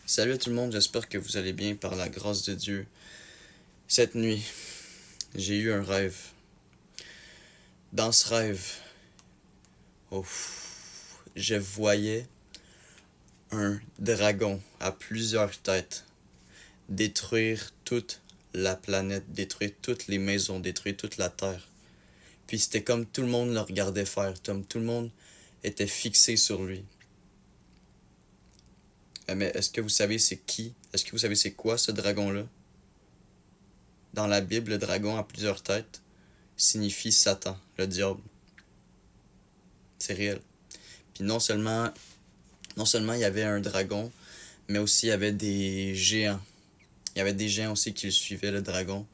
Salut à tout le monde, j'espère que vous allez bien par la grâce de Dieu. Cette nuit, j'ai eu un rêve. Dans ce rêve, oh, je voyais un dragon à plusieurs têtes détruire toute la planète, détruire toutes les maisons, détruire toute la terre. Puis c'était comme tout le monde le regardait faire, comme tout le monde était fixé sur lui. Mais est-ce que vous savez c'est qui? Est-ce que vous savez c'est quoi ce dragon-là? Dans la Bible, le dragon à plusieurs têtes signifie Satan, le diable. C'est réel. Puis non seulement il y avait un dragon, mais aussi il y avait des géants. Il y avait des géants aussi qui le suivaient, le dragon.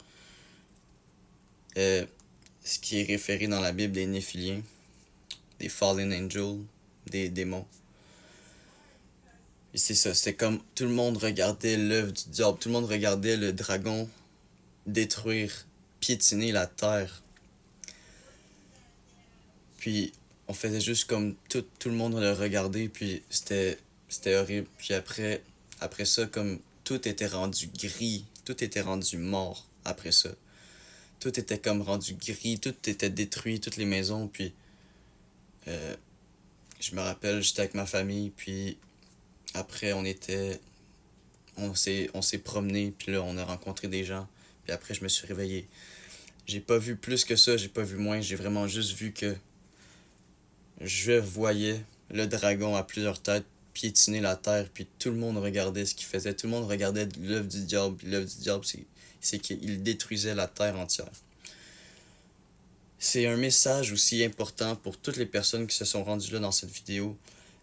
Ce qui est référé dans la Bible des Néphiliens, des Fallen Angels, des démons. Et c'est ça, c'est comme tout le monde regardait l'œuvre du diable, tout le monde regardait le dragon détruire, piétiner la terre. Puis on faisait juste comme tout le monde le regardait, puis c'était horrible. Puis après ça, comme tout était rendu gris, tout était rendu mort après ça. Tout était comme rendu gris, tout était détruit, toutes les maisons, puis euh, je me rappelle, j'étais avec ma famille, puis après on s'est promené, puis là on a rencontré des gens, puis après je me suis réveillé. J'ai pas vu plus que ça, j'ai pas vu moins, j'ai vraiment juste vu que je voyais le dragon à plusieurs têtes piétiner la terre, puis tout le monde regardait ce qu'il faisait. Tout le monde regardait l'œuvre du diable. Puis l'œuvre du diable, c'est qu'il détruisait la terre entière. C'est un message aussi important pour toutes les personnes qui se sont rendues là dans cette vidéo.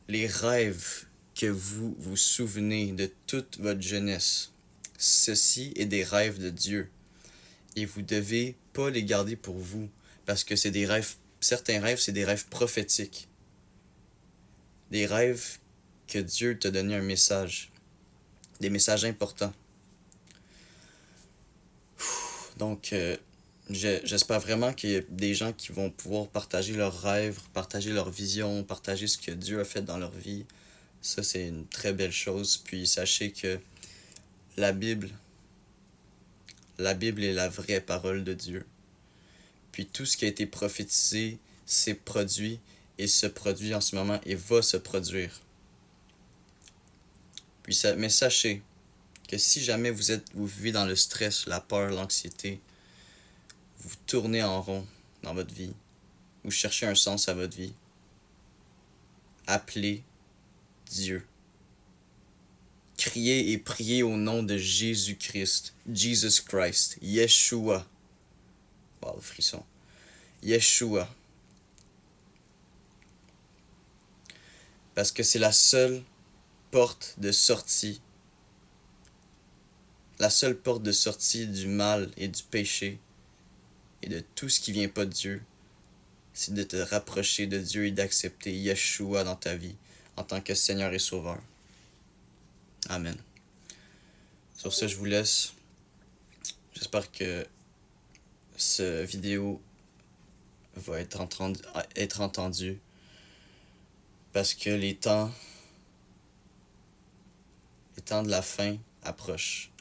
Les rêves que vous vous souvenez de toute votre jeunesse, ceci est des rêves de Dieu. Et vous devez pas les garder pour vous, parce que c'est des rêves, certains rêves, c'est des rêves prophétiques. Des rêves que Dieu t'a donné un message. Des messages importants. Donc, j'espère vraiment qu'il y a des gens qui vont pouvoir partager leurs rêves, partager leurs visions, partager ce que Dieu a fait dans leur vie. Ça, c'est une très belle chose. Puis, sachez que la Bible, la Bible est la vraie parole de Dieu. Puis, tout ce qui a été prophétisé s'est produit et se produit en ce moment et va se produire. Mais sachez que si jamais vous vivez dans le stress, la peur, l'anxiété, vous tournez en rond dans votre vie, vous cherchez un sens à votre vie, appelez Dieu. Criez et priez au nom de Jésus-Christ, Jesus Christ, Yeshua. Wow, le frisson. Yeshua. Parce que c'est la seule porte de sortie. La seule porte de sortie du mal et du péché et de tout ce qui vient pas de Dieu, c'est de te rapprocher de Dieu et d'accepter Yeshua dans ta vie en tant que Seigneur et Sauveur. Amen. Sur ce, je vous laisse. J'espère que cette vidéo va être entendue parce que les temps de la fin approchent.